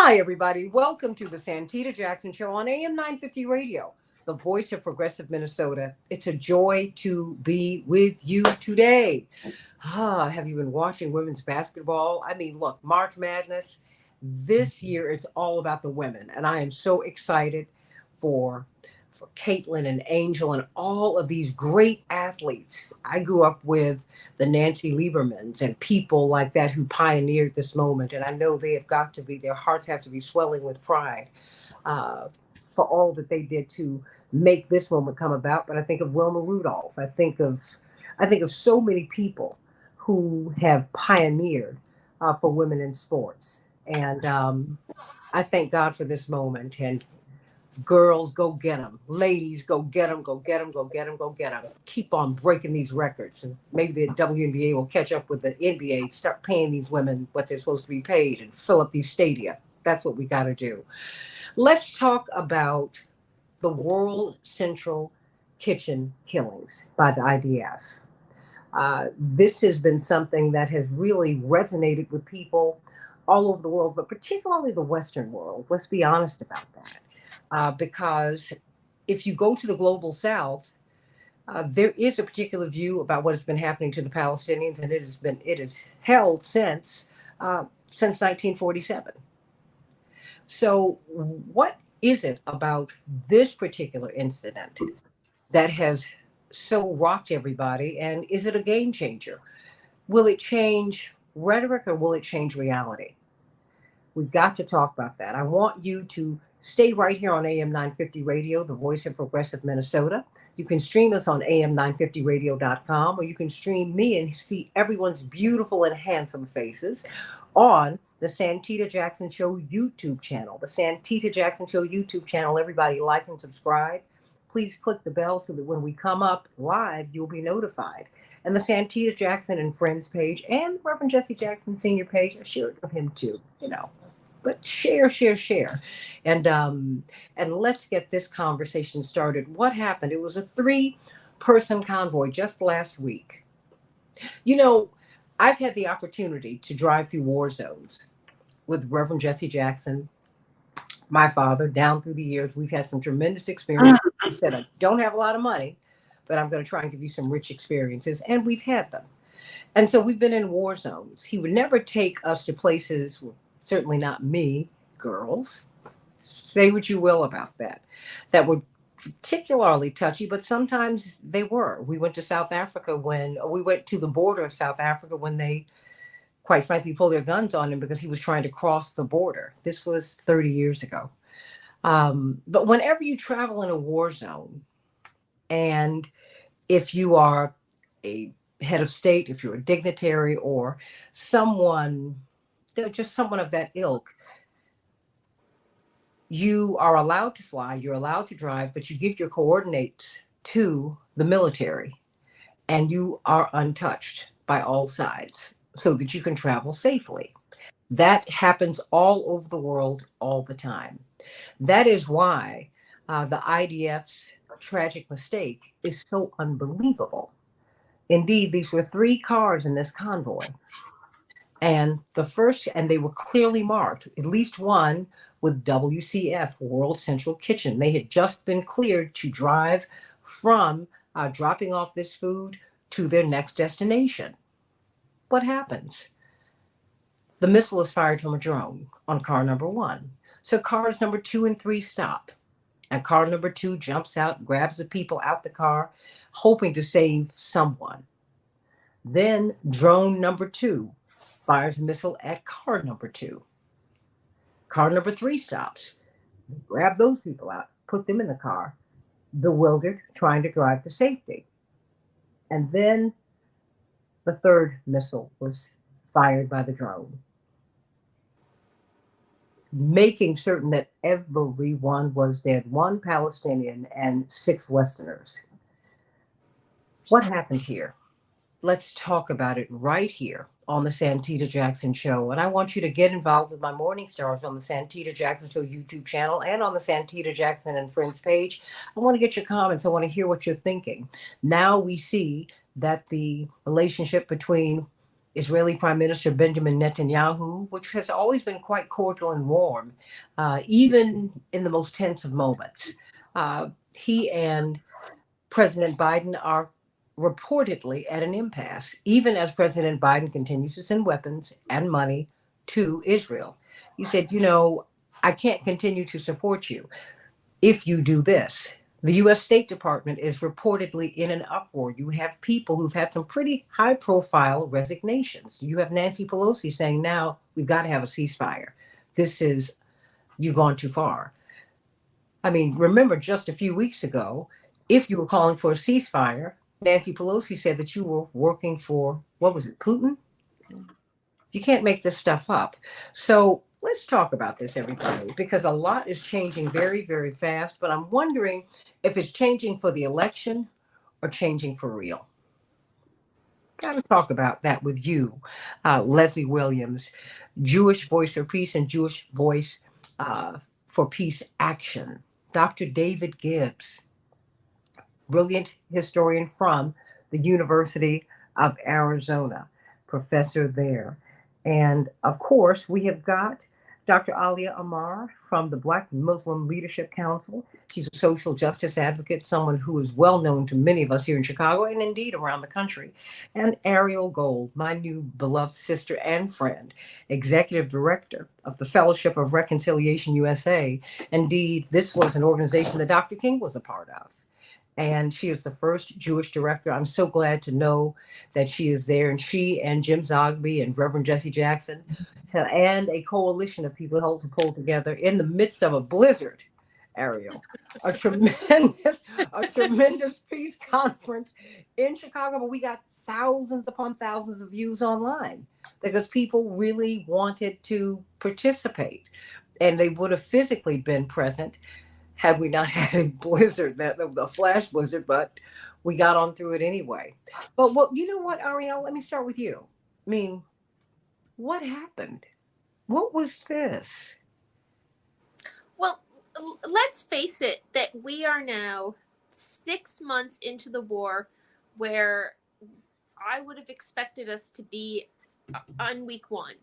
Hi, everybody. Welcome to the Santita Jackson Show on AM 950 Radio, the voice of progressive Minnesota. It's a joy to be with you today. Have you been watching women's basketball? I mean, look, March Madness. This year, it's all about the women, and I am so excited for for Caitlin and Angel and all of these great athletes. I grew up with the Nancy Liebermans and people like that who pioneered this moment, and I know they have got to be their hearts have to be swelling with pride uh, for all that they did to make this moment come about. But I think of Wilma Rudolph. I think of so many people who have pioneered for women in sports. And I thank God for this moment. And girls, go get them. Ladies, go get them, go get them, go get them, go get them. Keep on breaking these records. And maybe the WNBA will catch up with the NBA, start paying these women what they're supposed to be paid and fill up these stadia. That's what we got to do. Let's talk about the World Central Kitchen killings by the IDF. This has been something that has really resonated with people all over the world, but particularly the Western world. Let's be honest about that. Because if you go to the global South, there is a particular view about what has been happening to the Palestinians, and it is held since 1947. So, what is it about this particular incident that has so rocked everybody, and is it a game changer? Will it change rhetoric or will it change reality? We've got to talk about that. I want you to stay right here on AM 950 Radio, the voice of progressive Minnesota. You can stream us on am950radio.com, or you can stream me and see everyone's beautiful and handsome faces on the Santita Jackson Show YouTube channel. The Santita Jackson Show YouTube channel, everybody like and subscribe. Please click the bell so that when we come up live, you'll be notified. And the Santita Jackson and Friends page and Reverend Jesse Jackson Senior page, I share it with him too, But share, share, share, and let's get this conversation started. What happened? It was a three-person convoy just last week. You know, I've had the opportunity to drive through war zones with Reverend Jesse Jackson, my father, down through the years. We've had some tremendous experience. He said, I don't have a lot of money, but I'm going to try and give you some rich experiences. And we've had them. And so we've been in war zones. He would never take us to places, certainly not me, girls, say what you will about that were particularly touchy, but sometimes they were. We went to South Africa when we went to the border of South Africa when they, quite frankly, pulled their guns on him because he was trying to cross the border. This was 30 years ago. But whenever you travel in a war zone, and if you are a head of state, if you're a dignitary or someone, just someone of that ilk, you are allowed to fly, you're allowed to drive, but you give your coordinates to the military and you are untouched by all sides so that you can travel safely. That happens all over the world all the time. That is why the IDF's tragic mistake is so unbelievable. Indeed, these were three cars in this convoy. And they were clearly marked, at least one with WCF, World Central Kitchen. They had just been cleared to drive from dropping off this food to their next destination. What happens? The missile is fired from a drone on car number one. So cars number two and three stop. And car number two jumps out, grabs the people out the car, hoping to save someone. Then drone number two fires a missile at car number two. Car number three stops. Grab those people out, put them in the car, bewildered, trying to drive to safety. And then the third missile was fired by the drone, making certain that everyone was dead, one Palestinian and six Westerners. What happened here? Let's talk about it right here on the Santita Jackson Show. And I want you to get involved with my Morning Stars on the Santita Jackson Show YouTube channel and on the Santita Jackson and Friends page. I want to get your comments. I want to hear what you're thinking. Now we see that the relationship between Israeli Prime Minister Benjamin Netanyahu, which has always been quite cordial and warm, even in the most tense of moments. He and President Biden are reportedly at an impasse, even as President Biden continues to send weapons and money to Israel. He said, I can't continue to support you if you do this. The US State Department is reportedly in an uproar. You have people who've had some pretty high profile resignations. You have Nancy Pelosi saying now we've got to have a ceasefire. This is, you've gone too far. I mean, remember just a few weeks ago, if you were calling for a ceasefire, Nancy Pelosi said that you were working for, what was it, Putin? You can't make this stuff up. So let's talk about this, everybody, because a lot is changing very, very fast. But I'm wondering if it's changing for the election or changing for real. Got to talk about that with you, Leslie Williams, Jewish Voice for Peace and Jewish Voice for Peace Action. Dr. David Gibbs, brilliant historian from the University of Arizona, professor there. And of course, we have got Dr. Alia Amar from the Black Muslim Leadership Council. She's a social justice advocate, someone who is well known to many of us here in Chicago and indeed around the country. And Ariel Gold, my new beloved sister and friend, executive director of the Fellowship of Reconciliation USA. Indeed, this was an organization that Dr. King was a part of. And she is the first Jewish director. I'm so glad to know that she is there. And she and Jim Zogby and Reverend Jesse Jackson and a coalition of people helped to pull together in the midst of a blizzard, Ariel, a tremendous peace conference in Chicago. But we got thousands upon thousands of views online because people really wanted to participate. And they would have physically been present had we not had a blizzard, a flash blizzard, but we got on through it anyway. But you know what, Ariel? Let me start with you. I mean, what happened? What was this? Well, let's face it, that we are now 6 months into the war, where I would have expected us to be on week one.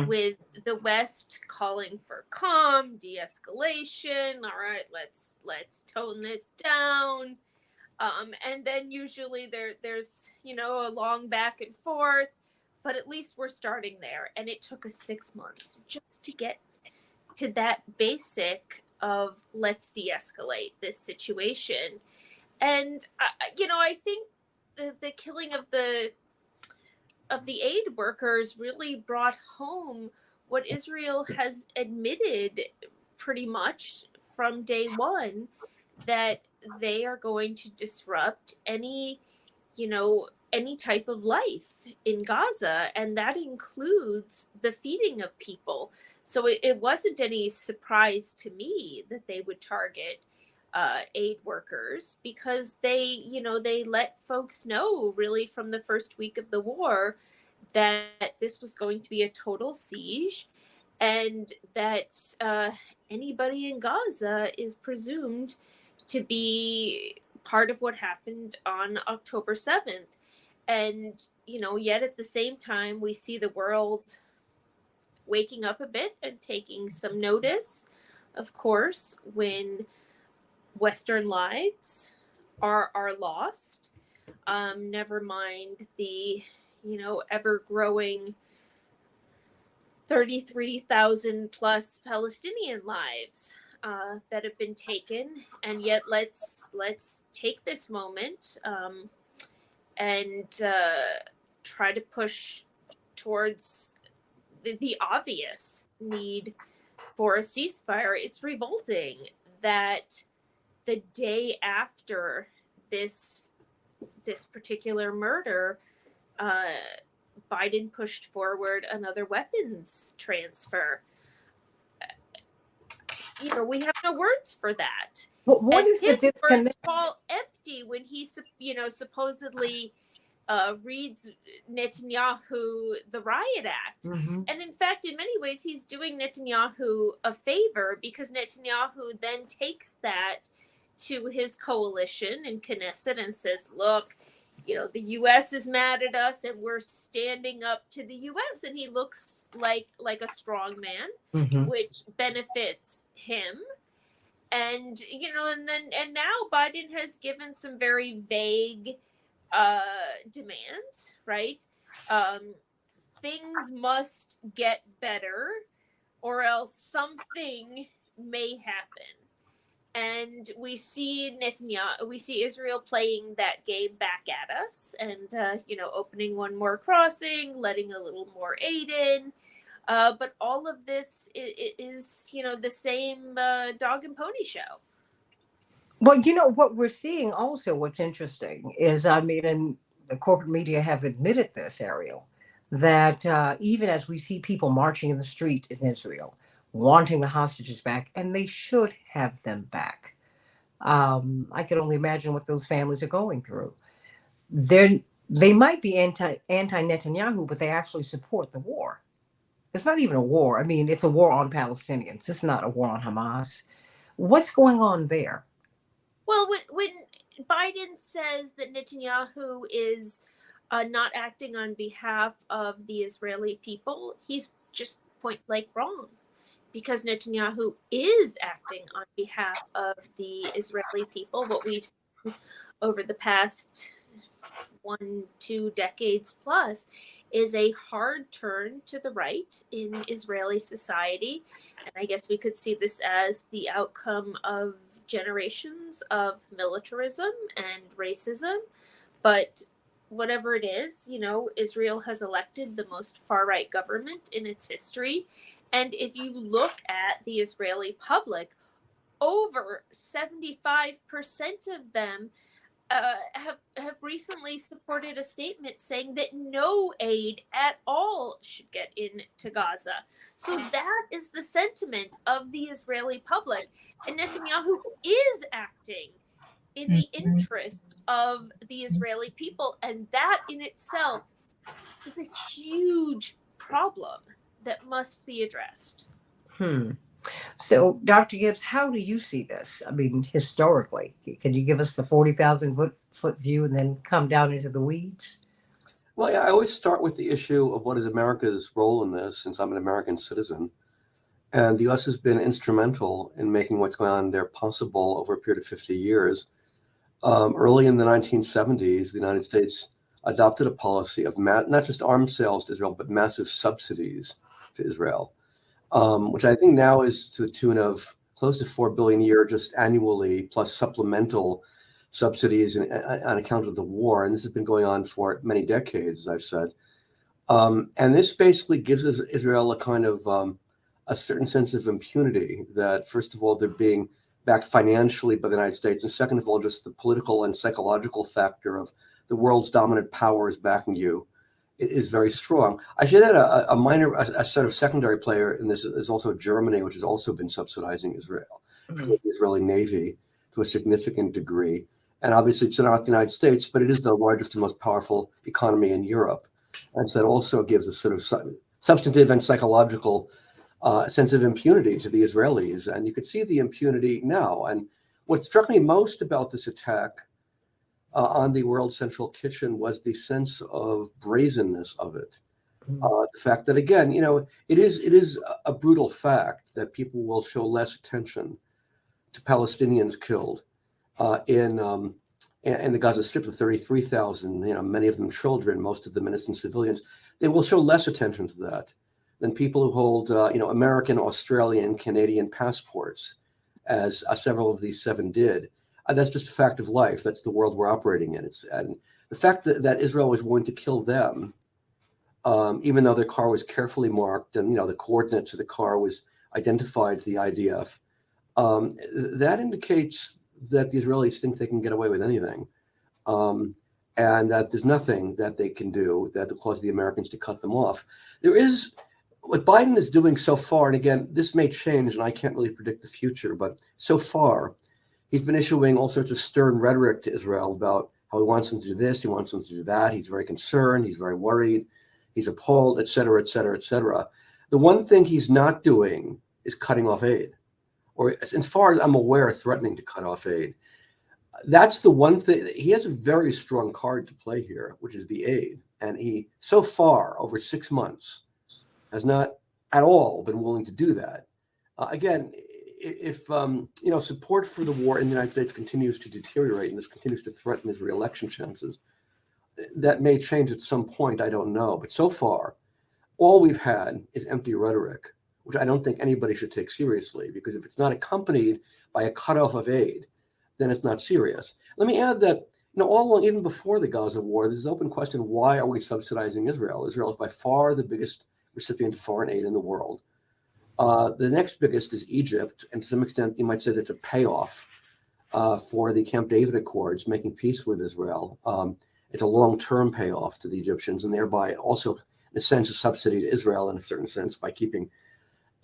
With the West calling for calm, de-escalation. All right, let's tone this down. And then usually there's a long back and forth, but at least we're starting there. And it took us 6 months just to get to that basic of let's de-escalate this situation. And I think the killing of the aid workers really brought home what Israel has admitted pretty much from day one, that they are going to disrupt any type of life in Gaza, and that includes the feeding of people. So it wasn't any surprise to me that they would target aid workers, because they let folks know really from the first week of the war that this was going to be a total siege, and that anybody in Gaza is presumed to be part of what happened on October 7th. And yet at the same time, we see the world waking up a bit and taking some notice, of course, when Western lives are lost. Never mind the ever-growing 33,000 plus Palestinian lives that have been taken. And yet let's take this moment and try to push towards the obvious need for a ceasefire. It's revolting that the day after this particular murder, Biden pushed forward another weapons transfer. We have no words for that. What and is his the disconnect? Words fall empty when he, supposedly reads Netanyahu the Riot Act. Mm-hmm. And in fact, in many ways, he's doing Netanyahu a favor, because Netanyahu then takes that to his coalition in Knesset and says, look, the U.S. is mad at us and we're standing up to the U.S. and he looks like a strong man, which benefits him. And and now Biden has given some very vague demands, right? Things must get better or else something may happen. And we see Israel playing that game back at us, and opening one more crossing, letting a little more aid in. But all of this is the same dog and pony show. Well, what we're seeing also, what's interesting is, and the corporate media have admitted this, Ariel, that even as we see people marching in the street in Israel, wanting the hostages back, and they should have them back. I can only imagine what those families are going through. They might be anti Netanyahu, but they actually support the war. It's not even a war. I mean, it's a war on Palestinians. It's not a war on Hamas. What's going on there? Well, when Biden says that Netanyahu is not acting on behalf of the Israeli people, he's just point blank wrong. Because Netanyahu is acting on behalf of the Israeli people. What we've seen over the past 1-2 decades plus is a hard turn to the right in Israeli society. And I guess we could see this as the outcome of generations of militarism and racism. But whatever it is, Israel has elected the most far-right government in its history. And if you look at the Israeli public, over 75% of them have recently supported a statement saying that no aid at all should get into Gaza. So that is the sentiment of the Israeli public. And Netanyahu is acting in the interests of the Israeli people. And that in itself is a huge problem that must be addressed. So, Dr. Gibbs, how do you see this? I mean, historically, can you give us the 40,000 foot view and then come down into the weeds? Well, yeah, I always start with the issue of what is America's role in this, since I'm an American citizen. And the U.S. has been instrumental in making what's going on there possible over a period of 50 years. Early in the 1970s, the United States adopted a policy of not just arms sales to Israel, but massive subsidies to Israel, which I think now is to the tune of close to $4 billion a year just annually, plus supplemental subsidies on account of the war. And this has been going on for many decades, as I've said. And this basically gives Israel a kind of a certain sense of impunity that, first of all, they're being backed financially by the United States. And second of all, just the political and psychological factor of the world's dominant power is backing you is very strong. I should add a sort of secondary player in this is also Germany, which has also been subsidizing Israel, the Israeli Navy to a significant degree. And obviously it's not the United States, but it is the largest and most powerful economy in Europe. And so that also gives a sort of substantive and psychological sense of impunity to the Israelis. And you could see the impunity now. And what struck me most about this attack on the World Central Kitchen was the sense of brazenness of it. The fact that, again, it is a brutal fact that people will show less attention to Palestinians killed in the Gaza Strip, the 33,000, many of them children, most of them innocent civilians. They will show less attention to that than people who hold, American, Australian, Canadian passports, as several of these 7 did. That's just a fact of life. That's the world we're operating in. And the fact that Israel was willing to kill them, even though their car was carefully marked and the coordinates of the car was identified to the IDF, that indicates that the Israelis think they can get away with anything, and that there's nothing that they can do that will cause the Americans to cut them off. There is what Biden is doing so far, and again, this may change, and I can't really predict the future, but so far, he's been issuing all sorts of stern rhetoric to Israel about how he wants them to do this, he wants them to do that. He's very concerned, he's very worried, he's appalled, et cetera, et cetera, et cetera. The one thing he's not doing is cutting off aid, or as far as I'm aware, threatening to cut off aid. That's the one thing. He has a very strong card to play here, which is the aid. And he, so far, over 6 months, has not at all been willing to do that. Again, if support for the war in the United States continues to deteriorate and this continues to threaten his reelection chances, that may change at some point. I don't know. But so far, all we've had is empty rhetoric, which I don't think anybody should take seriously, because if it's not accompanied by a cutoff of aid, then it's not serious. Let me add that, all along, even before the Gaza war, there's an open question: why are we subsidizing Israel? Israel is by far the biggest recipient of foreign aid in the world. The next biggest is Egypt, and to some extent, you might say that's a payoff for the Camp David Accords, making peace with Israel. It's a long-term payoff to the Egyptians, and thereby also, in a sense, a subsidy to Israel in a certain sense by keeping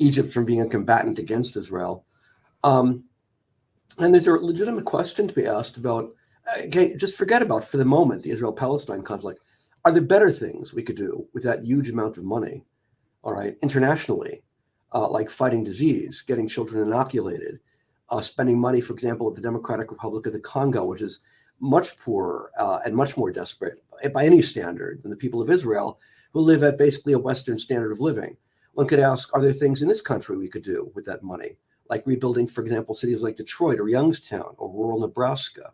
Egypt from being a combatant against Israel. And there's a legitimate question to be asked about, okay, just forget about for the moment the Israel-Palestine conflict. Are there better things we could do with that huge amount of money, all right, internationally, like fighting disease, getting children inoculated, spending money, for example, at the Democratic Republic of the Congo, which is much poorer and much more desperate by any standard than the people of Israel, who live at basically a Western standard of living. One could ask, are there things in this country we could do with that money? Like rebuilding, for example, cities like Detroit or Youngstown or rural Nebraska,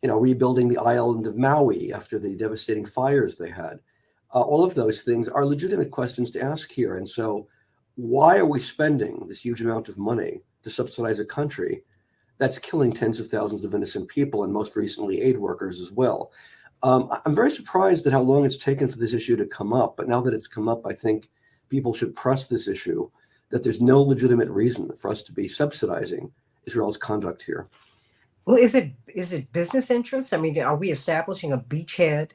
rebuilding the island of Maui after the devastating fires they had. All of those things are legitimate questions to ask here. And so why are we spending this huge amount of money to subsidize a country that's killing tens of thousands of innocent people, and most recently aid workers as well? I'm very surprised at how long it's taken for this issue to come up. But now that it's come up, I think people should press this issue, that there's no legitimate reason for us to be subsidizing Israel's conduct here. Well, is it business interests? I mean, are we establishing a beachhead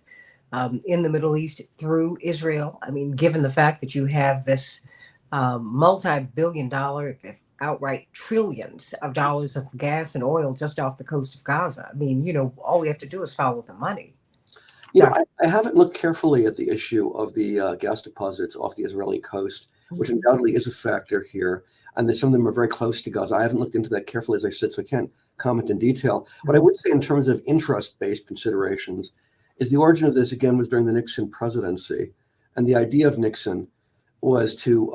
in the Middle East through Israel? I mean, given the fact that you have this multi-billion-dollar, outright trillions of dollars of gas and oil just off the coast of Gaza. I mean, all we have to do is follow the money. I haven't looked carefully at the issue of the gas deposits off the Israeli coast, which undoubtedly is a factor here. And some of them are very close to Gaza. I haven't looked into that carefully, as I said, so I can't comment in detail. What I would say in terms of interest-based considerations is the origin of this, again, was during the Nixon presidency. And the idea of Nixon was to,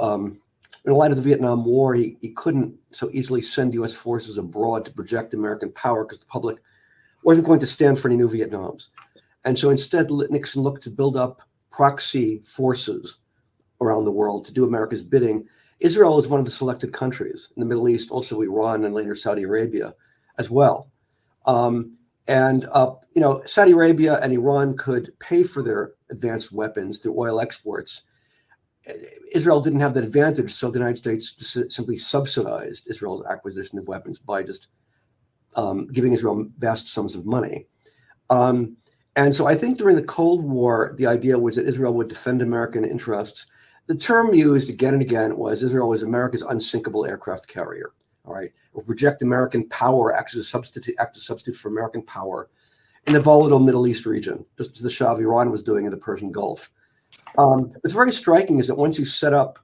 in light of the Vietnam War, he couldn't so easily send U.S. forces abroad to project American power because the public wasn't going to stand for any new Vietnams. And so instead, Nixon looked to build up proxy forces around the world to do America's bidding. Israel is one of the selected countries in the Middle East, also Iran and later Saudi Arabia as well. Saudi Arabia and Iran could pay for their advanced weapons through oil exports. Israel didn't have that advantage, so the United States simply subsidized Israel's acquisition of weapons by just giving Israel vast sums of money. And so I think during the Cold War, the idea was that Israel would defend American interests. The term used again and again was Israel was America's unsinkable aircraft carrier. All right, will project American power, act as a substitute for American power in the volatile Middle East region, just as the Shah of Iran was doing in the Persian Gulf. What's very striking is that once you set up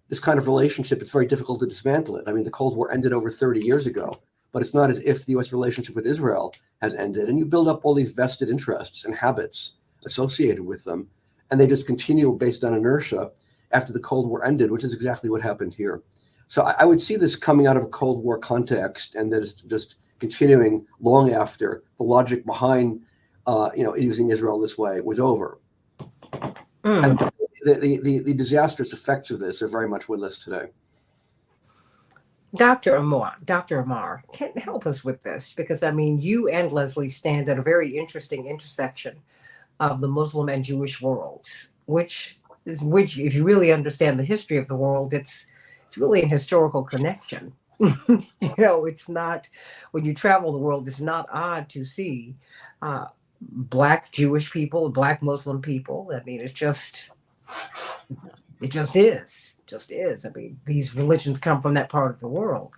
this kind of relationship, it's very difficult to dismantle it. I mean, the Cold War ended over 30 years ago, but it's not as if the U.S. relationship with Israel has ended. And you build up all these vested interests and habits associated with them, and they just continue based on inertia after the Cold War ended, which is exactly what happened here. So I would see this coming out of a Cold War context, and that it's just continuing long after the logic behind, using Israel this way was over. And the disastrous effects of this are very much with us today. Dr. Amar, can help us with this, because I mean, you and Leslie stand at a very interesting intersection of the Muslim and Jewish worlds, which if you really understand the history of the world, it's really an historical connection. It's not, when you travel the world, it's not odd to see Black Jewish people, Black Muslim people. I mean, it just is. I mean, these religions come from that part of the world.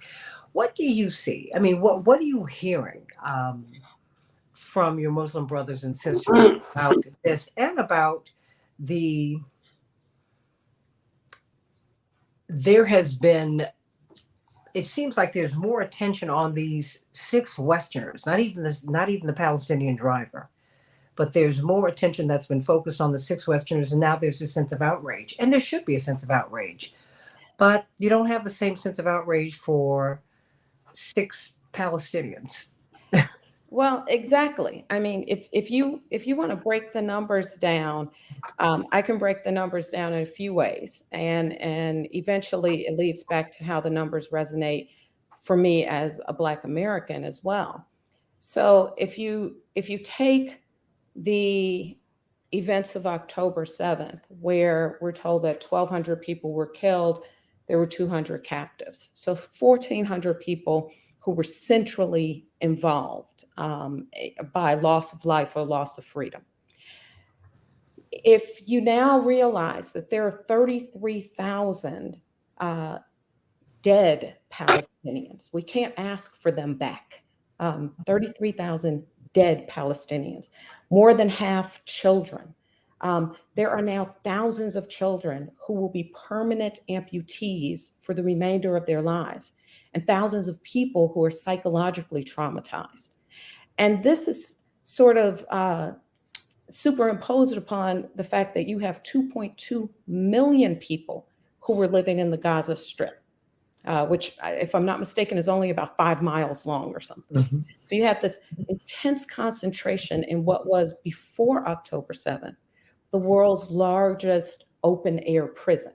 What do you see? I mean, what are you hearing from your Muslim brothers and sisters about this, and about there has been it seems like there's more attention on these 6 Westerners, not even the Palestinian driver, but there's more attention that's been focused on the 6 Westerners, and now there's a sense of outrage, and there should be a sense of outrage, but you don't have the same sense of outrage for 6 Palestinians. Well, exactly. I mean, if you want to break the numbers down, I can break the numbers down in a few ways, and eventually it leads back to how the numbers resonate for me as a Black American as well. So if you take the events of October 7th, where we're told that 1,200 people were killed, there were 200 captives. So 1,400 people who were centrally involved by loss of life or loss of freedom. If you now realize that there are 33,000 dead Palestinians, we can't ask for them back. 33,000 dead Palestinians, more than half children. There are now thousands of children who will be permanent amputees for the remainder of their lives, and thousands of people who are psychologically traumatized. And this is sort of superimposed upon the fact that you have 2.2 million people who were living in the Gaza Strip, which, if I'm not mistaken, is only about 5 miles long or something. Mm-hmm. So you have this intense concentration in what was, before October 7th, the world's largest open air prison.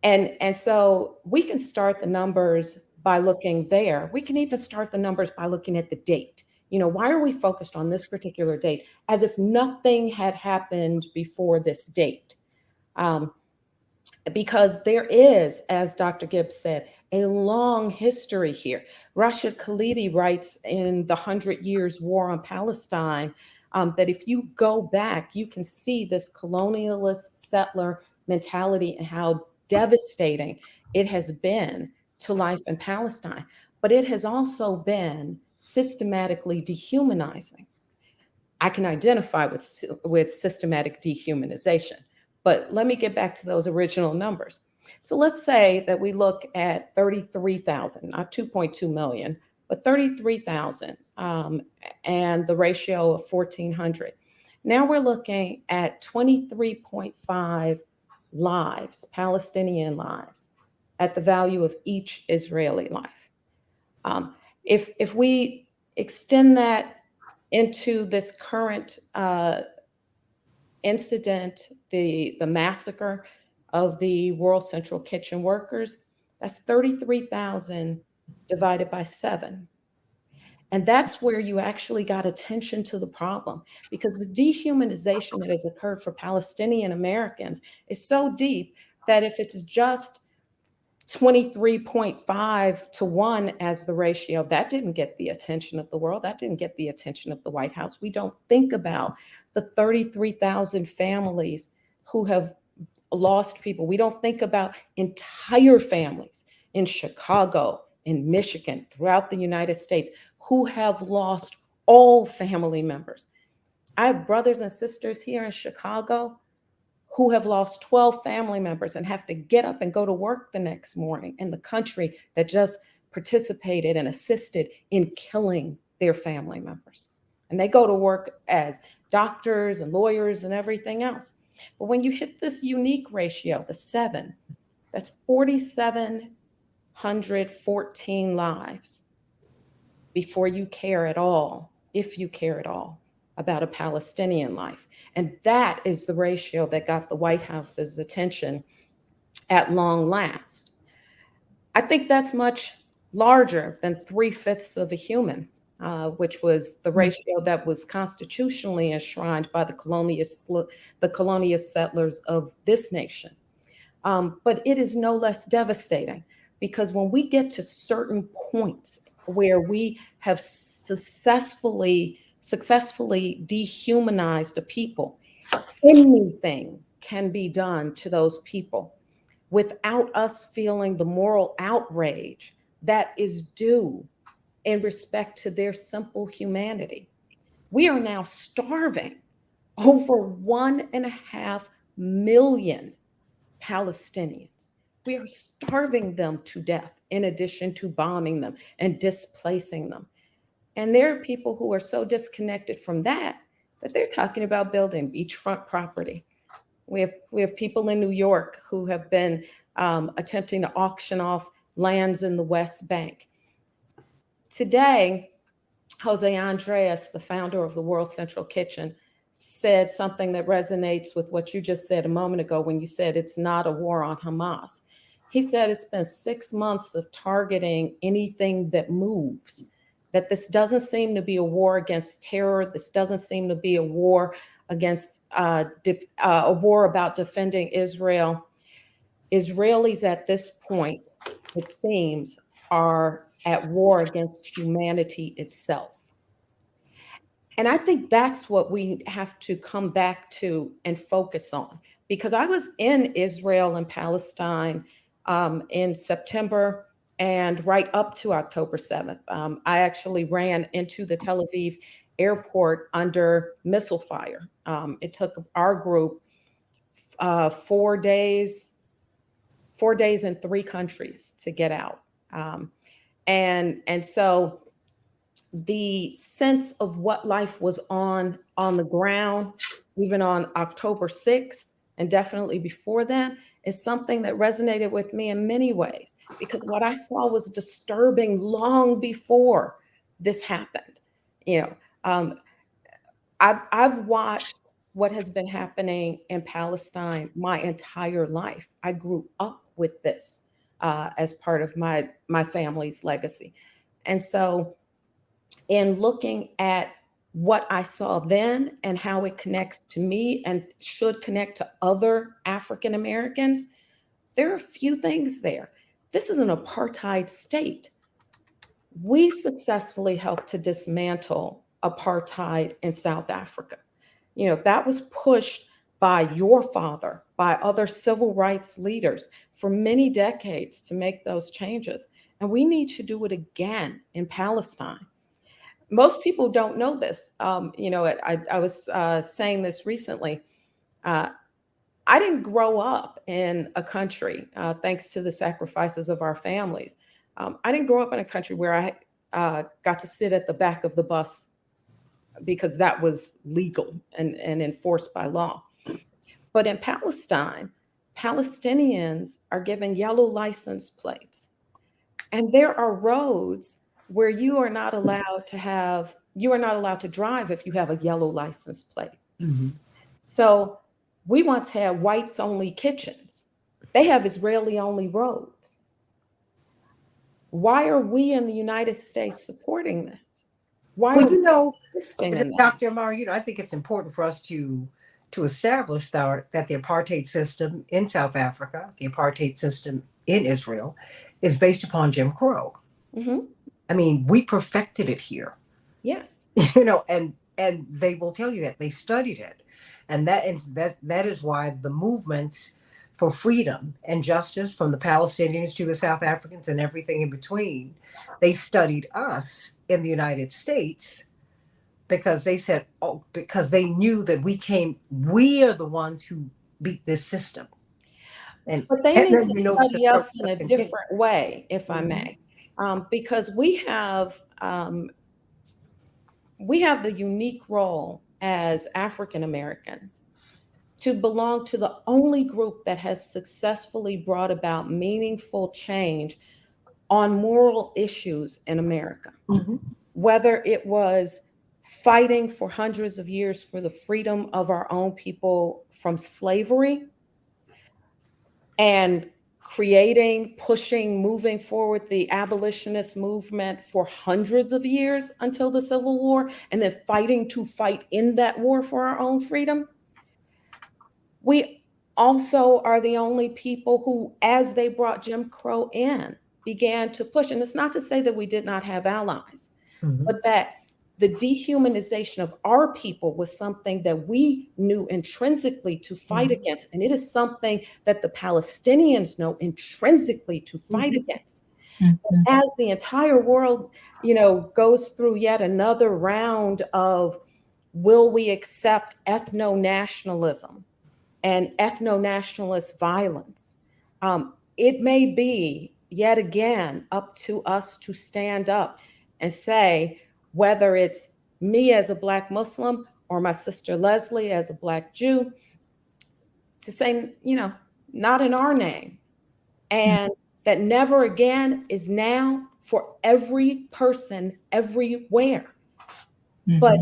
And so we can start the numbers by looking there. We can even start the numbers by looking at the date. You know, why are we focused on this particular date as if nothing had happened before this date? Because there is, as Dr. Gibbs said, a long history here. Rashid Khalidi writes in The 100 Years' War on Palestine that if you go back, you can see this colonialist settler mentality and how devastating it has been to life in Palestine. But it has also been systematically dehumanizing. I can identify with systematic dehumanization. But let me get back to those original numbers. So let's say that we look at 33,000, not 2.2 million, but 33,000, and the ratio of 1,400. Now we're looking at 23.5 lives, Palestinian lives, at the value of each Israeli life. If we extend that into this current incident, the massacre of the World Central Kitchen workers, that's 33,000 divided by 7. And that's where you actually got attention to the problem, because the dehumanization that has occurred for Palestinian Americans is so deep that if it's just 23.5 to 1 as the ratio, that didn't get the attention of the world. That didn't get the attention of the White House. We don't think about the 33,000 families who have lost people. We don't think about entire families in Chicago, in Michigan, throughout the United States, who have lost all family members. I have brothers and sisters here in Chicago who have lost 12 family members and have to get up and go to work the next morning in the country that just participated and assisted in killing their family members. And they go to work as doctors and lawyers and everything else. But when you hit this unique ratio, the 7, that's 4,714 lives before you care at all, if you care at all, about a Palestinian life. And that is the ratio that got the White House's attention at long last. I think that's much larger than 3/5 of a human, which was the ratio that was constitutionally enshrined by the colonialist settlers of this nation. But it is no less devastating, because when we get to certain points where we have successfully dehumanized a people, anything can be done to those people without us feeling the moral outrage that is due in respect to their simple humanity. We are now starving over 1.5 million Palestinians We are starving them to death in addition to bombing them and displacing them. And there are people who are so disconnected from that they're talking about building beachfront property. We have people in New York who have been attempting to auction off lands in the West Bank. Today, Jose Andres, the founder of the World Central Kitchen, said something that resonates with what you just said a moment ago when you said it's not a war on Hamas. He said it's been 6 months of targeting anything that moves, that this doesn't seem to be a war against terror. This doesn't seem to be a war against a war about defending Israel. Israelis at this point, it seems, are at war against humanity itself. And I think that's what we have to come back to and focus on, because I was in Israel and Palestine in September and right up to October 7th. I actually ran into the Tel Aviv airport under missile fire. It took our group 4 days in 3 countries to get out. And so the sense of what life was on the ground, even on October 6th, and definitely before then, is something that resonated with me in many ways, because what I saw was disturbing long before this happened. I've watched what has been happening in Palestine my entire life. I grew up with this as part of my family's legacy. And so in looking at what I saw then and how it connects to me and should connect to other African Americans, there are a few things there. This is an apartheid state. We successfully helped to dismantle apartheid in South Africa. That was pushed by your father, by other civil rights leaders for many decades to make those changes. And we need to do it again in Palestine. Most people don't know this. I was saying this recently. I didn't grow up in a country, thanks to the sacrifices of our families. I didn't grow up in a country where I got to sit at the back of the bus because that was legal and enforced by law. But in Palestine, Palestinians are given yellow license plates. And there are roads where you are not allowed to drive if you have a yellow license plate. Mm-hmm. So we once had whites only kitchens. They have Israeli only roads. Why are we in the United States supporting this? Why Well, are we assisting in that? Dr. Amar, I think it's important for us to establish that the apartheid system in South Africa, the apartheid system in Israel, is based upon Jim Crow. Mm-hmm. I mean, we perfected it here. Yes. And they will tell you that they studied it. And that is why the movements for freedom and justice, from the Palestinians to the South Africans and everything in between, they studied us in the United States, because they said, because they knew that we are the ones who beat this system. But they need to study us in a different way, if I may, because we have the unique role as African Americans to belong to the only group that has successfully brought about meaningful change on moral issues in America. Mm-hmm. Whether it was fighting for hundreds of years for the freedom of our own people from slavery, and pushing, moving forward the abolitionist movement for hundreds of years until the Civil War, and then fighting in that war for our own freedom. We also are the only people who, as they brought Jim Crow in, began to push. And it's not to say that we did not have allies, Mm-hmm. but that the dehumanization of our people was something that we knew intrinsically to fight Mm-hmm. against. And it is something that the Palestinians know intrinsically to fight Mm-hmm. against. Mm-hmm. As the entire world, goes through yet another round of, will we accept ethno-nationalism and ethno-nationalist violence? it may be yet again up to us to stand up and say, whether it's me as a Black Muslim or my sister Leslie as a Black Jew, to say, not in our name. And that never again is now for every person everywhere. But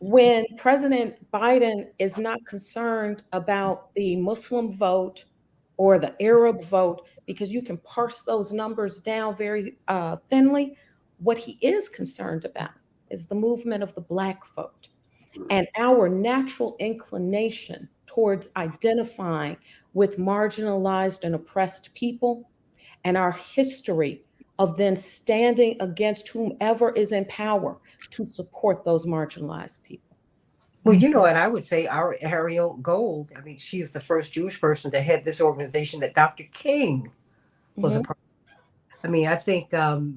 when President Biden is not concerned about the Muslim vote or the Arab vote, because you can parse those numbers down very thinly, what he is concerned about is the movement of the Black vote and our natural inclination towards identifying with marginalized and oppressed people, and our history of then standing against whomever is in power to support those marginalized people. Well, and I would say our Ariel Gold, I mean, she's the first Jewish person to head this organization that Dr. King was a part of. I mean, I think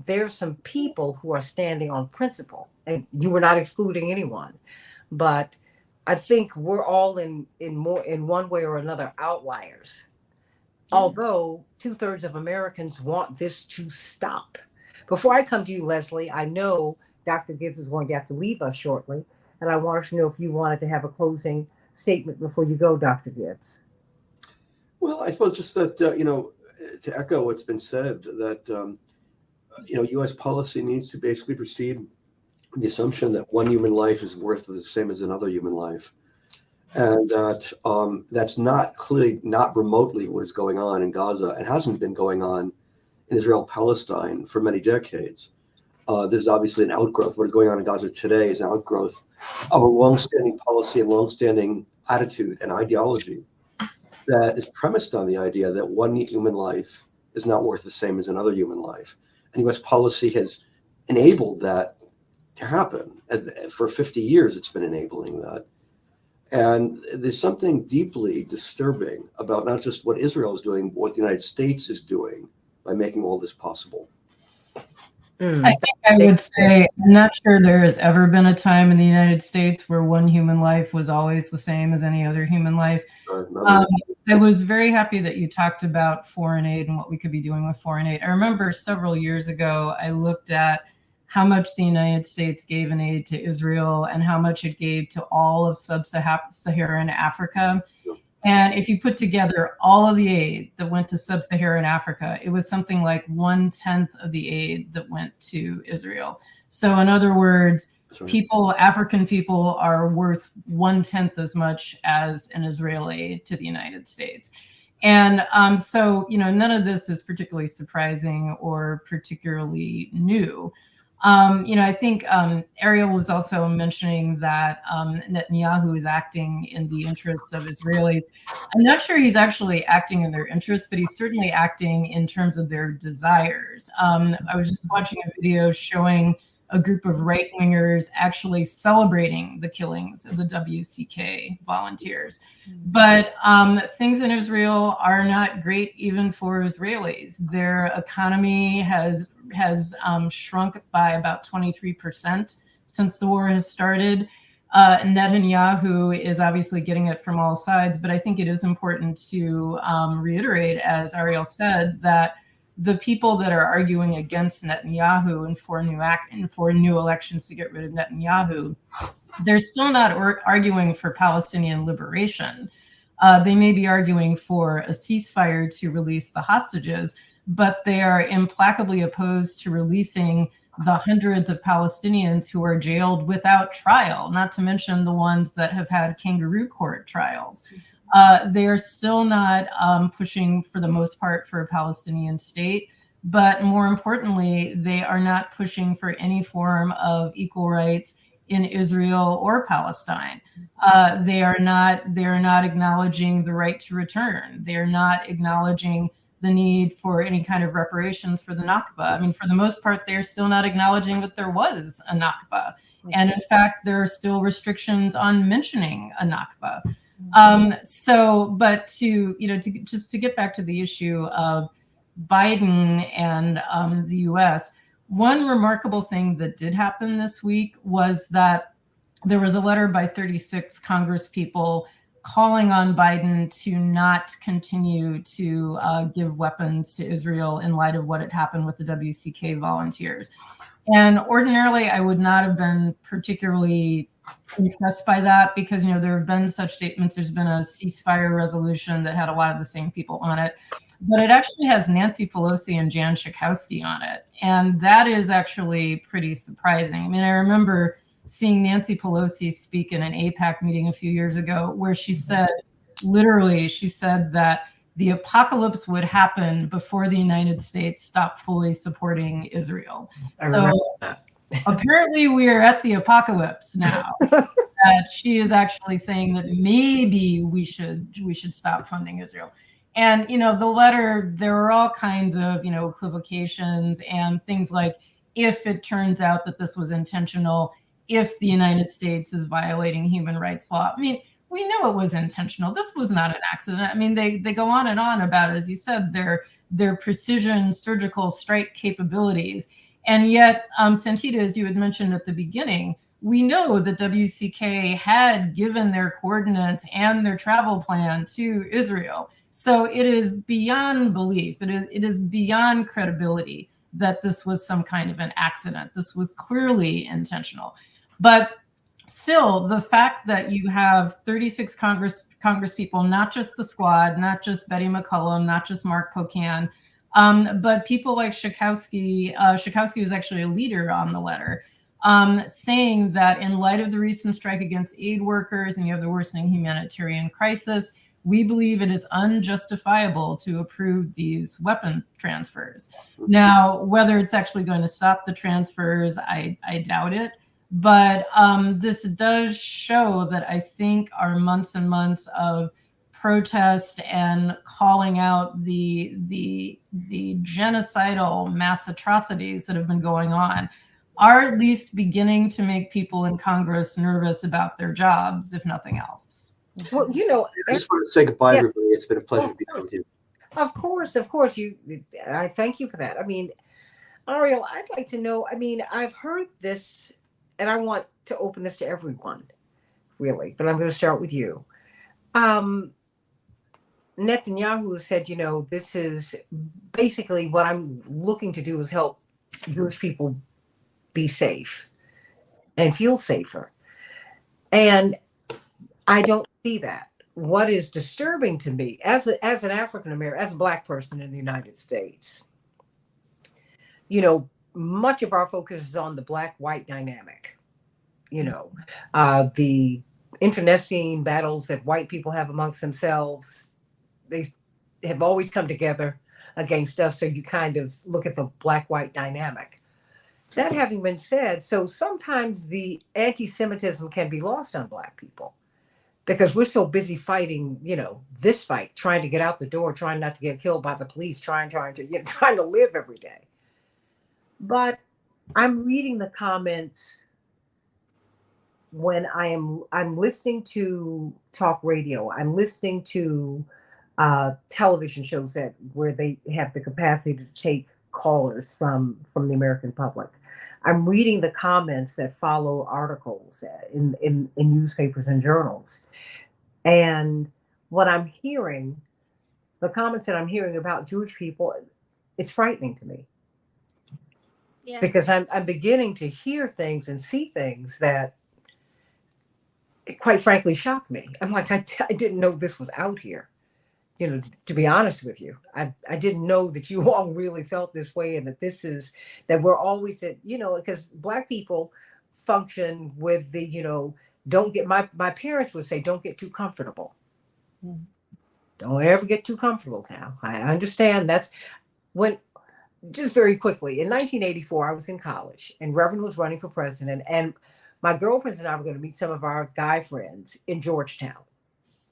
there's some people who are standing on principle, and you were not excluding anyone, but I think we're all in one way or another outliers. Although 2/3 of Americans want this to stop. Before I come to you, Leslie, I know Dr. Gibbs is going to have to leave us shortly, and I wanted to know if you wanted to have a closing statement before you go, Dr. Gibbs. Well, I suppose just that, to echo what's been said, that, U.S. policy needs to basically proceed with the assumption that one human life is worth the same as another human life. And that that's not clearly, not remotely what is going on in Gaza, and hasn't been going on in Israel-Palestine for many decades. There's obviously an outgrowth. What is going on in Gaza today is an outgrowth of a longstanding policy and longstanding attitude and ideology that is premised on the idea that one human life is not worth the same as another human life. And U.S. policy has enabled that to happen. And for 50 years, it's been enabling that. And there's something deeply disturbing about not just what Israel is doing, but what the United States is doing by making all this possible. I think I would say, I'm not sure there has ever been a time in the United States where one human life was always the same as any other human life. I was very happy that you talked about foreign aid and what we could be doing with foreign aid. I remember several years ago, I looked at how much the United States gave in aid to Israel and how much it gave to all of sub-Saharan Africa. And if you put together all of the aid that went to sub-Saharan Africa, it was something like 1/10 of the aid that went to Israel. So in other words, African people are worth 1/10 as much as an Israeli to the United States. And so, none of this is particularly surprising or particularly new. I think Ariel was also mentioning that Netanyahu is acting in the interests of Israelis. I'm not sure he's actually acting in their interests, but he's certainly acting in terms of their desires. I was just watching a video showing a group of right-wingers actually celebrating the killings of the WCK volunteers. But things in Israel are not great even for Israelis. Their economy has shrunk by about 23% since the war has started. Netanyahu is obviously getting it from all sides, but I think it is important to reiterate, as Ariel said, that the people that are arguing against Netanyahu and for new elections to get rid of Netanyahu, they're still not arguing for Palestinian liberation. They may be arguing for a ceasefire to release the hostages, but they are implacably opposed to releasing the hundreds of Palestinians who are jailed without trial, not to mention the ones that have had kangaroo court trials. They are still not pushing, for the most part, for a Palestinian state. But more importantly, they are not pushing for any form of equal rights in Israel or Palestine. They are not acknowledging the right to return. They are not acknowledging the need for any kind of reparations for the Nakba. I mean, for the most part, they're still not acknowledging that there was a Nakba. And in fact, there are still restrictions on mentioning a Nakba. But to get back to the issue of Biden and the US, one remarkable thing that did happen this week was that there was a letter by 36 Congress people calling on Biden to not continue to give weapons to Israel in light of what had happened with the WCK volunteers. And ordinarily, I would not have been particularly impressed by that because, there have been such statements. There's been a ceasefire resolution that had a lot of the same people on it, but it actually has Nancy Pelosi and Jan Schakowsky on it. And that is actually pretty surprising. I mean, I remember seeing Nancy Pelosi speak in an AIPAC meeting a few years ago where she said, literally, she said that the apocalypse would happen before the United States stopped fully supporting Israel. So apparently we are at the apocalypse now. That she is actually saying that maybe we should stop funding Israel. And, the letter, there were all kinds of, equivocations and things like, if it turns out that this was intentional, if the United States is violating human rights law. I mean, we knew it was intentional. This was not an accident. I mean, they go on and on about, as you said, their precision surgical strike capabilities. And yet, Santita, as you had mentioned at the beginning, we know that WCK had given their coordinates and their travel plan to Israel. So it is beyond belief. It is beyond credibility that this was some kind of an accident. This was clearly intentional. But still, the fact that you have 36 Congress people, not just the squad, not just Betty McCollum, not just Mark Pocan, but people like Schakowsky. Schakowsky was actually a leader on the letter, saying that in light of the recent strike against aid workers and you have the worsening humanitarian crisis, we believe it is unjustifiable to approve these weapon transfers. Now, whether it's actually going to stop the transfers, I doubt it. But this does show that I think our months and months of protest and calling out the genocidal mass atrocities that have been going on are at least beginning to make people in Congress nervous about their jobs, if nothing else. Well, I just want to say goodbye, everybody. It's been a pleasure to be with you. Of course. I thank you for that. I mean, Ariel, I'd like to know, I've heard this, and I want to open this to everyone, really, but I'm going to start with you. Netanyahu said, this is basically what I'm looking to do is help Jewish people be safe and feel safer. And I don't see that. What is disturbing to me as an African American, as a Black person in the United States, much of our focus is on the Black-white dynamic. The internecine battles that white people have amongst themselves, they have always come together against us. So you kind of look at the Black-white dynamic. That having been said, so sometimes the anti-Semitism can be lost on Black people because we're so busy fighting, this fight, trying to get out the door, trying not to get killed by the police, trying to live every day. But I'm reading the comments when I'm listening to talk radio, I'm listening to television shows where they have the capacity to take callers from the American public. I'm reading the comments that follow articles in newspapers and journals. And what I'm hearing, the comments that I'm hearing about Jewish people, is frightening to me. Yeah. Because I'm beginning to hear things and see things that, quite frankly, shock me. I'm like, I didn't know this was out here. To be honest with you, I didn't know that you all really felt this way, and that we're always because Black people function with the, don't get, my parents would say, don't get too comfortable. Mm-hmm. Don't ever get too comfortable now. I understand that's when, just very quickly, in 1984, I was in college and Reverend was running for president, and my girlfriends and I were going to meet some of our guy friends in Georgetown.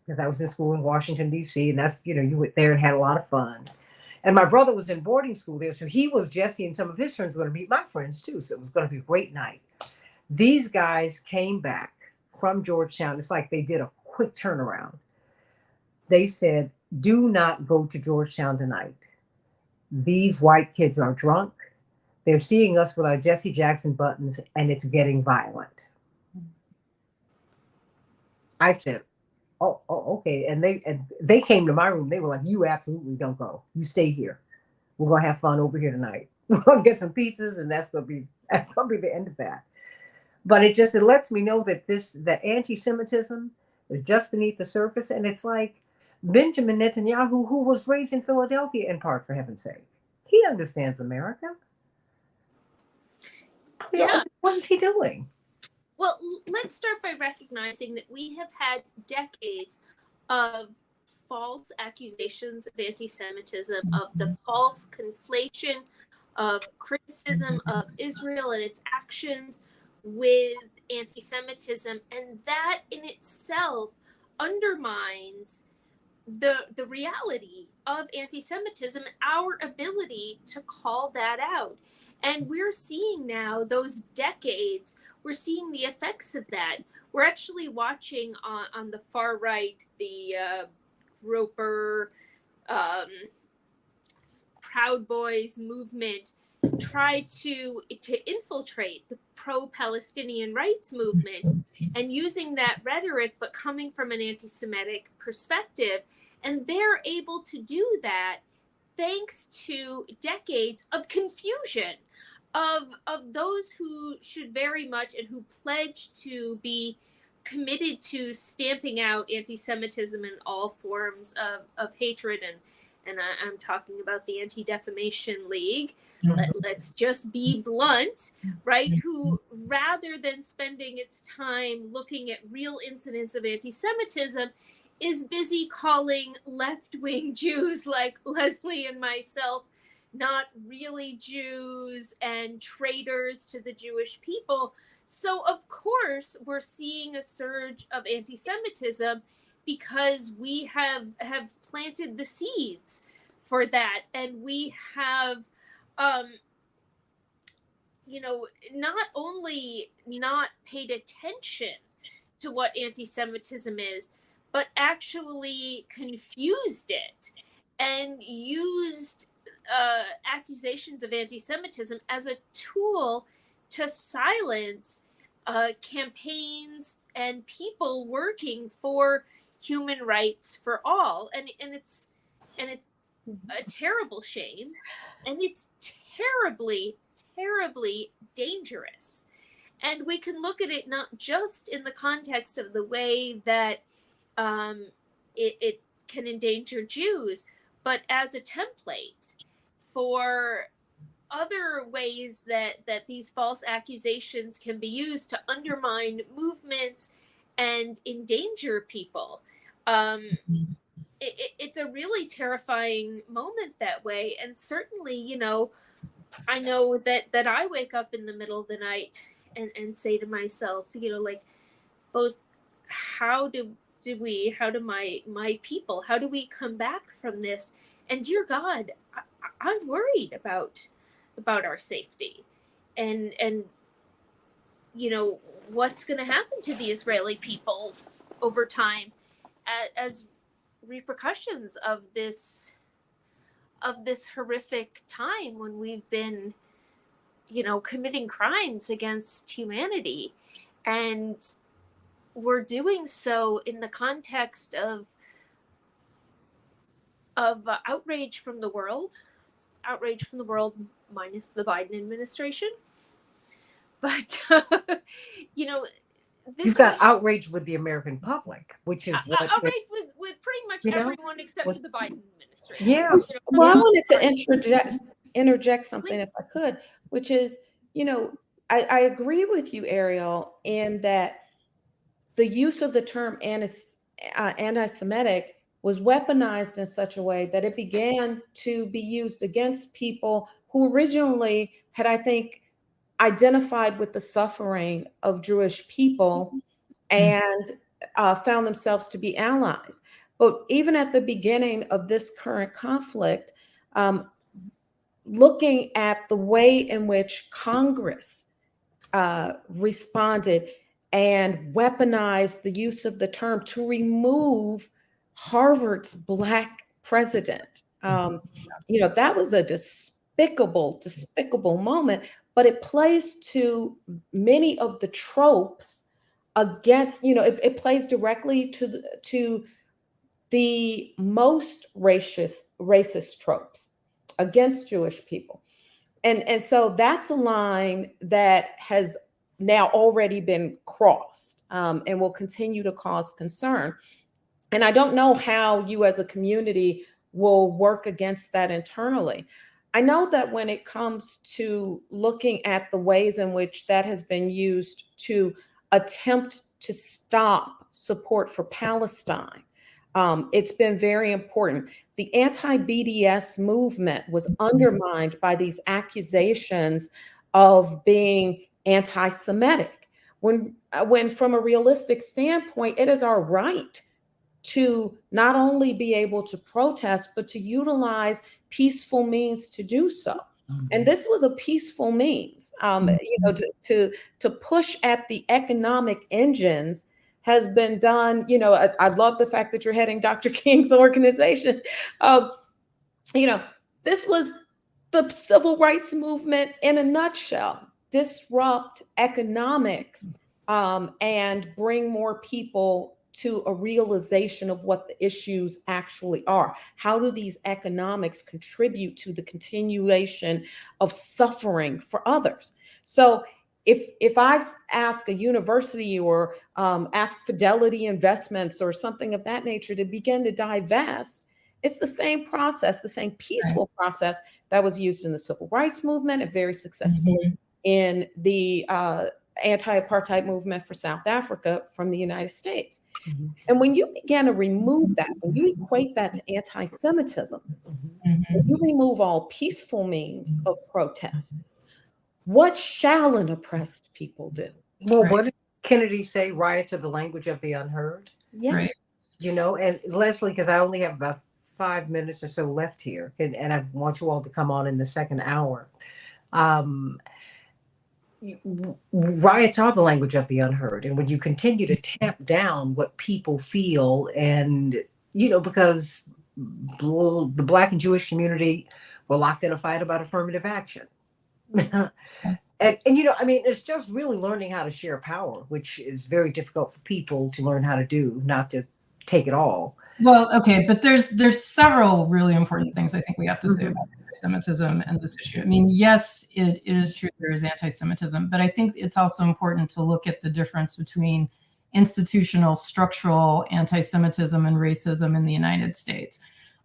Because I was in school in Washington, D.C., and that's, you went there and had a lot of fun. And my brother was in boarding school there, so Jesse and some of his friends were going to meet my friends too, so it was going to be a great night. These guys came back from Georgetown. It's like they did a quick turnaround. They said, do not go to Georgetown tonight. These white kids are drunk. They're seeing us with our Jesse Jackson buttons, and it's getting violent. I said, Okay. And they came to my room. They were like, you absolutely don't go. You stay here. We're gonna have fun over here tonight. We're gonna get some pizzas, and that's gonna be the end of that. But it lets me know that that anti-Semitism is just beneath the surface, and it's like Benjamin Netanyahu, who was raised in Philadelphia in part, for heaven's sake, he understands America. Yeah. What is he doing? Well, let's start by recognizing that we have had decades of false accusations of anti-Semitism, of the false conflation of criticism of Israel and its actions with anti-Semitism, and that in itself undermines the reality of anti-Semitism, our ability to call that out. And we're seeing now those decades, we're seeing the effects of that. We're actually watching on the far right, the Roper, Proud Boys movement try to infiltrate the pro-Palestinian rights movement, and using that rhetoric, but coming from an anti-Semitic perspective. And they're able to do that thanks to decades of confusion of those who should very much and who pledge to be committed to stamping out anti-Semitism in all forms of hatred. And I'm talking about the Anti-Defamation League. Let's just be blunt, right? Who, rather than spending its time looking at real incidents of anti-Semitism, is busy calling left-wing Jews like Leslie and myself not really Jews and traitors to the Jewish people. So, of course, we're seeing a surge of anti-Semitism because we have planted the seeds for that. And we have, not only not paid attention to what anti-Semitism is, but actually confused it and used accusations of anti-Semitism as a tool to silence campaigns and people working for human rights for all. And it's a terrible shame, and it's terribly, terribly dangerous. And we can look at it not just in the context of the way that it can endanger Jews, but as a template for other ways that these false accusations can be used to undermine movements and endanger people. It's a really terrifying moment that way. And certainly, I know that I wake up in the middle of the night and say to myself, like, both how do my people, how do we come back from this? And dear God, I'm worried about our safety, and what's going to happen to the Israeli people over time as repercussions of this horrific time when we've been committing crimes against humanity. And we're doing so in the context of outrage from the world minus the Biden administration. But you've got outrage with the American public, which is what outrage with pretty much everyone except for the Biden administration. Yeah. Well, I wanted to interject something, if I could, which is, I agree with you, Ariel, in that the use of the term anti-Semitic was weaponized in such a way that it began to be used against people who originally had, I think, identified with the suffering of Jewish people and found themselves to be allies. But even at the beginning of this current conflict, looking at the way in which Congress responded and weaponized the use of the term to remove Harvard's Black president. That was a despicable moment, but it plays to many of the tropes against, it plays directly to the most racist tropes against Jewish people. And so that's a line that has now already been crossed, and will continue to cause concern. And I don't know how you as a community will work against that internally. I know that when it comes to looking at the ways in which that has been used to attempt to stop support for Palestine, it's been very important. The anti-BDS movement was undermined by these accusations of being anti-Semitic. When from a realistic standpoint, it is our right to not only be able to protest, but to utilize peaceful means to do so. And this was a peaceful means, to push at the economic engines has been done. I love the fact that you're heading Dr. King's organization. This was the civil rights movement in a nutshell: disrupt economics, and bring more people to a realization of what the issues actually are. How do these economics contribute to the continuation of suffering for others? So if I ask a university or ask Fidelity Investments or something of that nature to begin to divest, it's the same process, the same peaceful process that was used in the civil rights movement and very successful in the anti-apartheid movement for South Africa from the United States. And when you begin to remove that, when you equate that to anti-Semitism, when you remove all peaceful means of protest, what shall an oppressed people do? Well, what did Kennedy say? Riots are the language of the unheard. Yes. And Leslie, because I only have about 5 minutes or so left here, and I want you all to come on in the second hour. Riots are the language of the unheard. And when you continue to tamp down what people feel, and, because the Black and Jewish community were locked in a fight about affirmative action. And it's just really learning how to share power, which is very difficult for people to learn how to do, not to take it all. Well, okay, but there's several really important things I think we have to say about anti-Semitism and this issue. I mean, yes, it is true there is anti-Semitism, but I think it's also important to look at the difference between institutional, structural anti-Semitism and racism in the United States.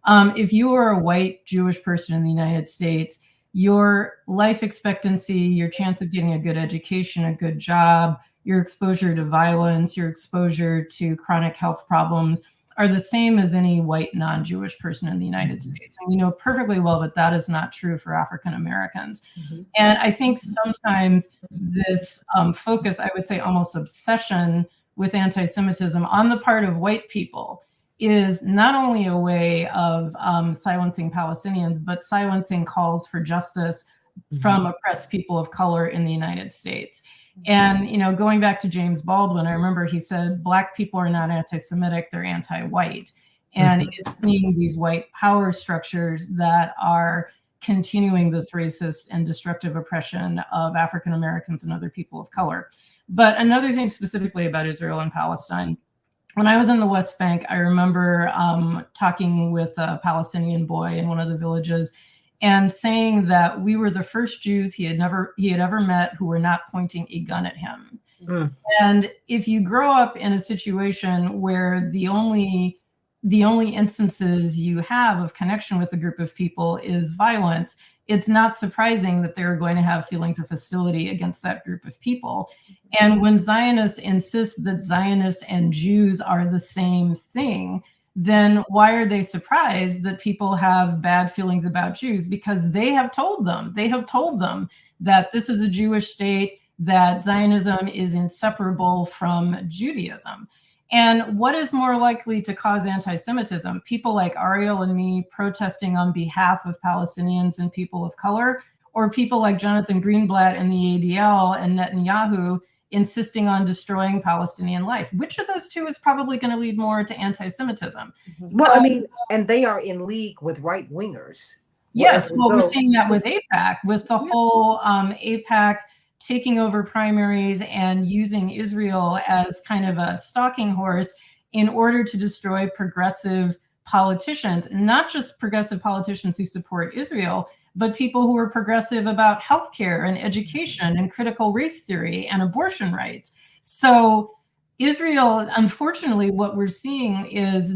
If you are a white Jewish person in the United States, your life expectancy, your chance of getting a good education, a good job, your exposure to violence, your exposure to chronic health problems are the same as any white non-Jewish person in the United States. And we know perfectly well that that is not true for African Americans. And I think sometimes this focus, I would say almost obsession with anti-Semitism on the part of white people is not only a way of silencing Palestinians, but silencing calls for justice from oppressed people of color in the United States. And, going back to James Baldwin, I remember he said, Black people are not anti-Semitic, they're anti-white. And it's seeing these white power structures that are continuing this racist and destructive oppression of African Americans and other people of color. But another thing specifically about Israel and Palestine, when I was in the West Bank, I remember talking with a Palestinian boy in one of the villages and saying that we were the first Jews he had ever met who were not pointing a gun at him. And if you grow up in a situation where the only instances you have of connection with a group of people is violence, it's not surprising that they're going to have feelings of hostility against that group of people. And when Zionists insist that Zionists and Jews are the same thing, then why are they surprised that people have bad feelings about Jews? Because they have told them that this is a Jewish state, that Zionism is inseparable from Judaism. And what is more likely to cause anti-Semitism? People like Ariel and me protesting on behalf of Palestinians and people of color, or people like Jonathan Greenblatt and the ADL and Netanyahu insisting on destroying Palestinian life? Which of those two is probably going to lead more to anti-Semitism? Well, and they are in league with right-wingers. Yes, well, we're seeing that with AIPAC, with the whole AIPAC taking over primaries and using Israel as kind of a stalking horse in order to destroy progressive politicians, not just progressive politicians who support Israel, but people who are progressive about healthcare and education and critical race theory and abortion rights. So Israel, unfortunately, what we're seeing is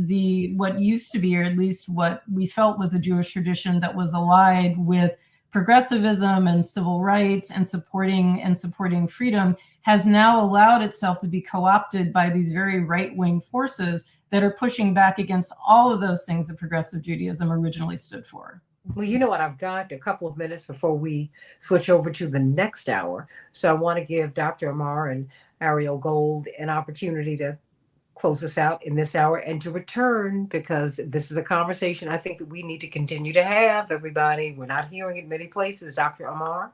what used to be, or at least what we felt was a Jewish tradition that was allied with progressivism and civil rights and supporting freedom, has now allowed itself to be co-opted by these very right-wing forces that are pushing back against all of those things that progressive Judaism originally stood for. Well, you know what? I've got a couple of minutes before we switch over to the next hour. So I want to give Dr. Amar and Ariel Gold an opportunity to close us out in this hour and to return, because this is a conversation I think that we need to continue to have, everybody. We're not hearing it many places. Dr. Amar,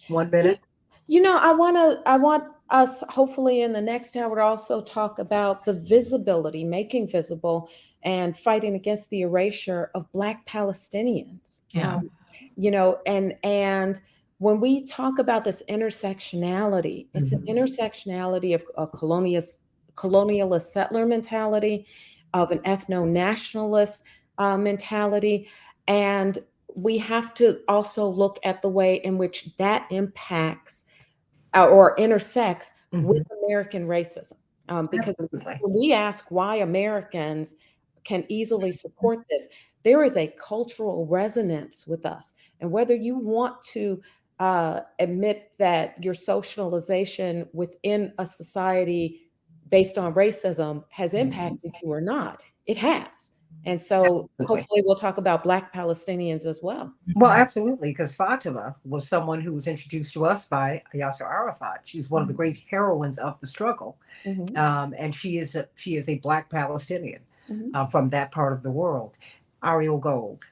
1 minute. You know, I want us hopefully in the next hour to also talk about the visibility, making visible and fighting against the erasure of Black Palestinians. Yeah. You know, and when we talk about this intersectionality, it's an intersectionality of a colonialist settler mentality, of an ethno-nationalist mentality, and we have to also look at the way in which that impacts or intersects with American racism. Because Absolutely. when we ask why Americans can easily support this, there is a cultural resonance with us. And whether you want to admit that your socialization within a society based on racism has impacted you or not, it has. And so hopefully we'll talk about Black Palestinians as well. Well, absolutely, because Fatima was someone who was introduced to us by Yasser Arafat. She's one of the great heroines of the struggle, and she is a Black Palestinian from that part of the world. Ariel Gold.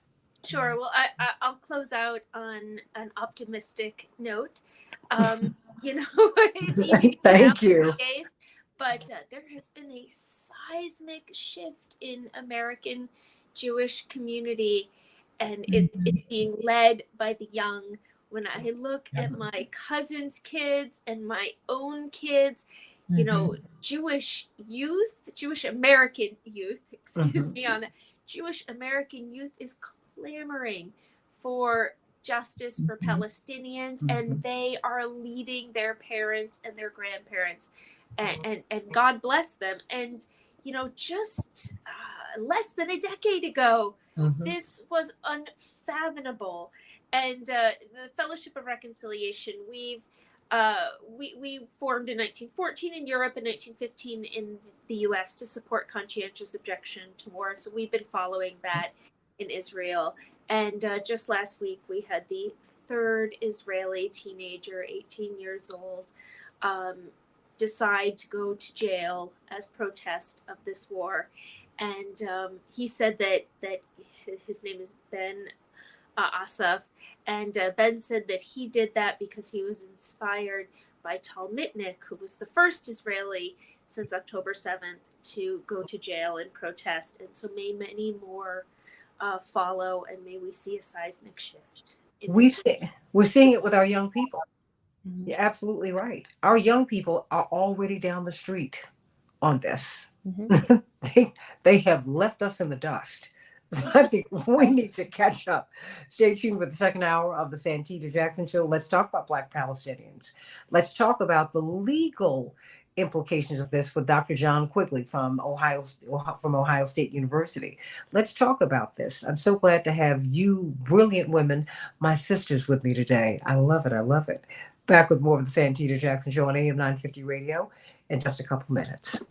Sure. Well, I'll close out on an optimistic note. You know, it's easy. Thank you. Days, but there has been a seismic shift in American Jewish community, and it's being led by the young. When I look at my cousins' kids and my own kids, you know, Jewish American youth, excuse me on that, Jewish American youth is clamoring for justice for Palestinians, and they are leading their parents and their grandparents, and God bless them. And you know, just less than a decade ago, this was unfathomable. And the Fellowship of Reconciliation, we formed in 1914 in Europe and 1915 in the U.S. to support conscientious objection to war. So we've been following that in Israel. And just last week, we had the third Israeli teenager, 18 years old, decide to go to jail as protest of this war. And he said that his name is Ben Asaf, and Ben said that he did that because he was inspired by Tal Mitnick, who was the first Israeli since October 7th to go to jail and protest. And so may many more follow, and may we see a seismic shift. We're seeing it with our young people. You're absolutely right. Our young people are already down the street on this. They have left us in the dust. So I think we need to catch up. Stay tuned for the second hour of the Santita Jackson Show. Let's talk about Black Palestinians. Let's talk about the legal implications of this with Dr. John Quigley from Ohio State University. Let's talk about this. I'm so glad to have you brilliant women, my sisters, with me today. I love it. I love it. Back with more of the Santita Jackson Show on AM 950 Radio in just a couple minutes.